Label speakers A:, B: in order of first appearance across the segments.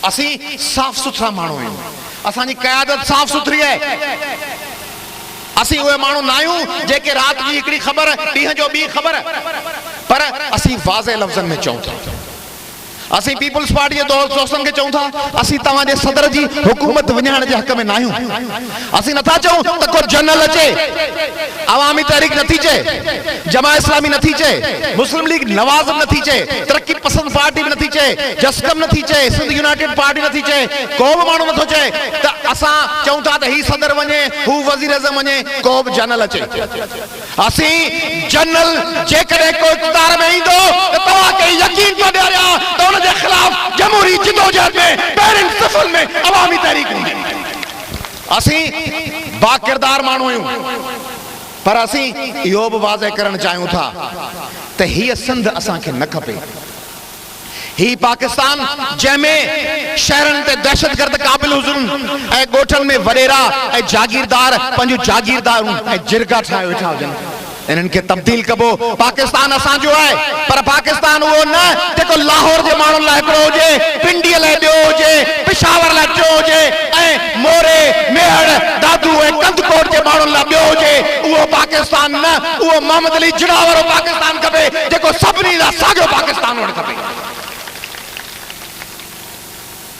A: असी साफ सुथरा माण्हू आहियूं, असांजी क़यादत साफ सुथरी आहे। असी उहे माण्हू न आहियूं जेके रात जी हिकिड़ी ख़बर ॾींहं जो ॿी ख़बर, पर असी वाज़े लफ़्ज़नि में चऊं था। असी पीपल्स पार्टी जे दोस्तनि खे चऊं था असी तव्हांजे सदर जी हुकूमत विञाइण जे हक़ में न आहियूं। असी नथा चऊं त को जनरल अचे, अवामी तहरीक नथी चए, जमा इस्लामी नथी चए, मुस्लिम लीग नवाज़ नथी चए, तरक्की पसंद पार्टी भी नथी चए, जस्कम नथी चए, सिंध यूनाइटेड पार्टी नथी चए, को बि माण्हू नथो चए त असां चऊं था त ही सदर वञे, हू वज़ीर आज़म वञे, को बि जनरल अचे। असी जनरल जेकॾहिं को इक़्तिदार में ईंदो त तव्हांखे यकीन थो ॾियारियां त उन जे ख़िलाफ़ जमहूरी जिदोजहद में पहिरें सफ़ल में अवामी तहरीक हूंदी। असी बाकिरदार माण्हू आहियूं, पर असी इहो बि वाज़े करणु चाहियूं था त हीअ सिंध असांखे न खपे। ही पाकिस्तान जंहिंमें शहरनि ते दहशतगर्द क़ाबिल हुजनि ऐं ॻोठनि में वॾेरा ऐं जागीरदार पंहिंजूं जागीरदारूं ऐं जिरगा ठाहे वेठा हुजनि, इन्हनि खे तब्दील कबो। पाकिस्तान असांजो आहे, पर पाकिस्तान उहो न जेको लाहौर जे माण्हुनि लाइ हिकिड़ो हुजे, पिंडीअ लाइ ॿियो हुजे, पिशावर लाइ टियों हुजे ऐं मोरे मेहड़ दादू ऐं कंदकोट जे माण्हुनि लाइ ॿियो हुजे। उहो पाकिस्तान न, उहो मोहम्मद अली जिन्ना वारो पाकिस्तान खपे जेको सभिनी लाइ साॻियो पाकिस्तान हुअणु खपे।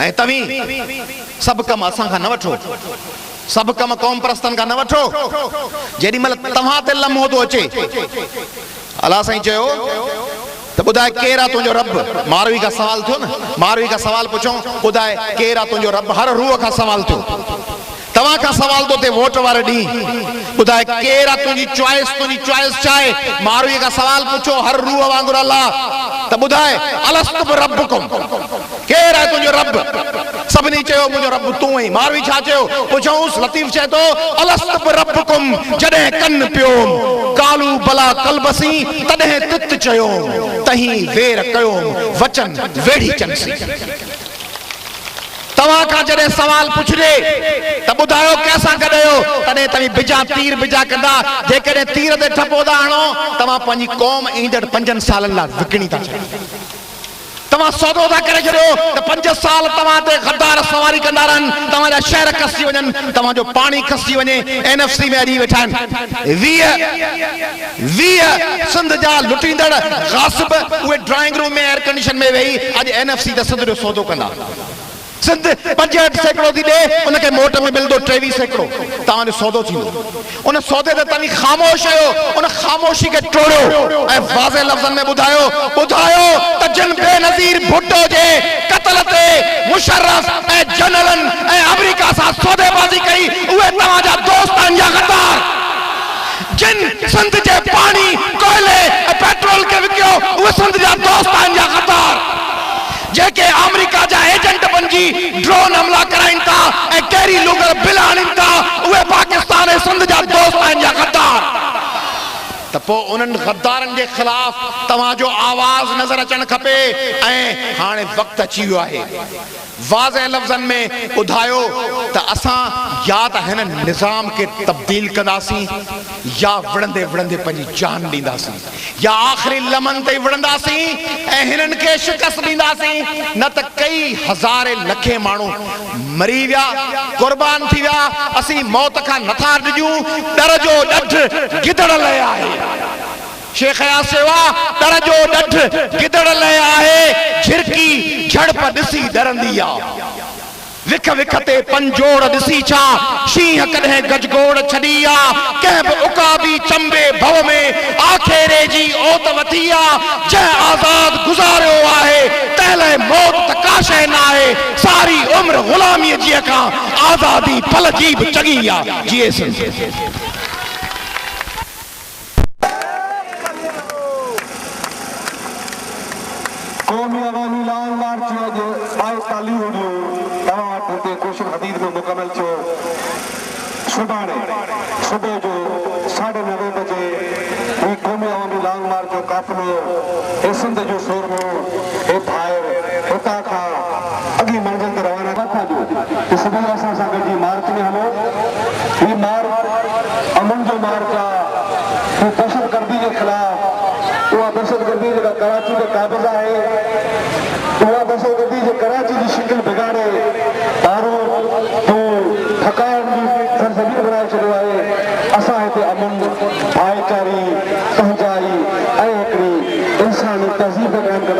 A: ऐं तव्हीं सभु कम असां खां न वठो, सभु कम क़ौम परस्तनि खां न वठो। जेॾी महिल तव्हां ते लम्हो थो अचे, अलाह साईं चयो त ॿुधाए केरु आहे तुंहिंजो रब। मारवी खां सवाल थियो न, मारवी खां सवाल पुछूं ॿुधाए केरु आहे तुंहिंजो रब। हर रूह खां सवाल थियो, तव्हां खां सवाल थो थिए वोट वारे ॾींहुं ॿुधाए केरु आहे तुंहिंजी चॉइस, तुंहिंजी चॉइस छा आहे। मारवी खां सवाल पुछो हर रूह वांगुरु अलाह त ॿुधाए अलस्तु बिरब्बिकुम, केरु आहे तुंहिंजो रब। सभिनी चयो मुंहिंजो रब तूं आहीं। मारवी छा चयो पुछऊंसि, लतीफ़ चए थो अलस्तु बिरब्बिकुम, जॾहिं कन पियो कालू भला कलबसी तॾहिं तित चयो तहीं वेर कयो वचन वेड़ी चंसी। तव्हां खां जॾहिं सवाल पुछजे त ॿुधायो कंहिंसां गॾियो, तॾहिं तव्हीं बिजा तीर बिजा कंदा। जेकॾहिं तीर ते ठपो था हणो, तव्हां पंहिंजी क़ौम ईंदड़ 5 सालनि लाइ विकिणी था छॾियो। तव्हां सौदो था करे छॾियो त 5 साल तव्हां ते गद्दार सवारी कंदा रहनि, तव्हांजा शहर खसी वञनि, तव्हांजो पाणी खसी वञे। NFC में अॼु वेठा आहिनि 20 सिंध जा लुटींदड़ गासिब, उहे ड्राइंग रूम में एयर कंडीशन में वेही अॼु NFC ते सिंध जो सौदो कंदा। सिंध 65 सैकड़ो थी ॾे, उनखे मोट में मिलंदो 23 सैकड़ो। तव्हांजो सौदो थींदो, उन सौदे ते तव्हां ख़ामोश आहियो, उन ख़ामोशी खे टोड़ियो ऐं वाज़े लफ़्ज़नि में ॿुधायो त जिन बेनज़ीर भुट्टो जे क़त्ल ते मुशर्रफ ऐं जनरलनि ऐं अमेरिका सां सौदेबाज़ी कई, उहे तव्हांजा दोस्त आहिनि या गद्दार। जिन सिंध जे पाणी कोयले ऐं पेट्रोल खे विकियो, उहे सिंध जा दोस्त आहिनि या गद्दार। जेके अमेरिका जा एजेंट बणिजी ड्रोन हमला कराइनि था ऐं कहिड़ी लुगर बिल आणनि था, उहे पाकिस्तान ऐं सिंध जा दोस्त आहिनि या गद्दार। त पोइ उन्हनि गद्दारनि जे ख़िलाफ़ तव्हांजो आवाज़ नज़र अचणु खपे। ऐं हाणे वक़्तु अची वियो आहे वाज़े लफ़्ज़नि में ॿुधायो त असां या त हिन निज़ाम खे तब्दील कंदासीं, या विढ़ंदे विढ़ंदे पंहिंजी जान ॾींदासीं, या आख़िरी लम्हनि ते विढ़ंदासीं ऐं हिननि खे शिकस्त ॾींदासीं। न त कई हज़ारे लखे माण्हू मरी विया, क़ुर्बान थी विया। असीं मौत खां नथा ॾिजूं, डर जो ॾढ गिदड़ लाइ आहे। शेख सेवा डर जो ॾढ गिदड़ लाइ आहे, झिरकी झड़प ॾिसी डरंदी आहे। विख विख ते पंजोड़ ॾिसी छा शींहं कॾहिं गजगोड़ छॾी आ। कंहिं बि उकाबी चंबे भव में आखेरे जी ओत वठी आ। जंहिं आज़ाद गुज़ारियो आहे तंहिं लाइ मौत त का शइ न आहे। सारी उम्र ग़ुलामीअ जी खां आज़ादी पल जी बि चङी आ। जीए सिंध।
B: कौमी अवामी लॉन्ग मार्च जो 22 वीडियो तव्हां वटि कोशिश हदीद में मुकमल थियो। सुभाणे सुबुह जो 9:30 बजे ही कौमी अवामी लॉन्ग मार्च जो काफ़िलो सिंध जो शोरमो हे ॿाहिरि हुतां खां अॻी मंज़िल ते रवाना था ॾियो त सुबुह असां सां गॾिजी मार्च में हलो। ही मार्च अमन जो मार्च आहे। दहशतगर्दी के ख़िलाफ़ उहा दहशतगर्दी जेका कराची में काबिज़ आहे, उहा दहशतगर्दी जे कराची जी शिकिल बिगाड़े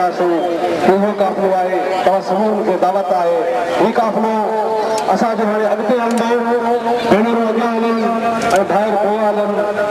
B: ॾिसंदासीं इहो काफ़िलो आहे तव्हां सभिनी खे दावत आहे ही काफ़िलो असांजो हाणे अॻिते हलंदो भेनरूं अॻियां हलनि ऐं भाइर पोइ हलनि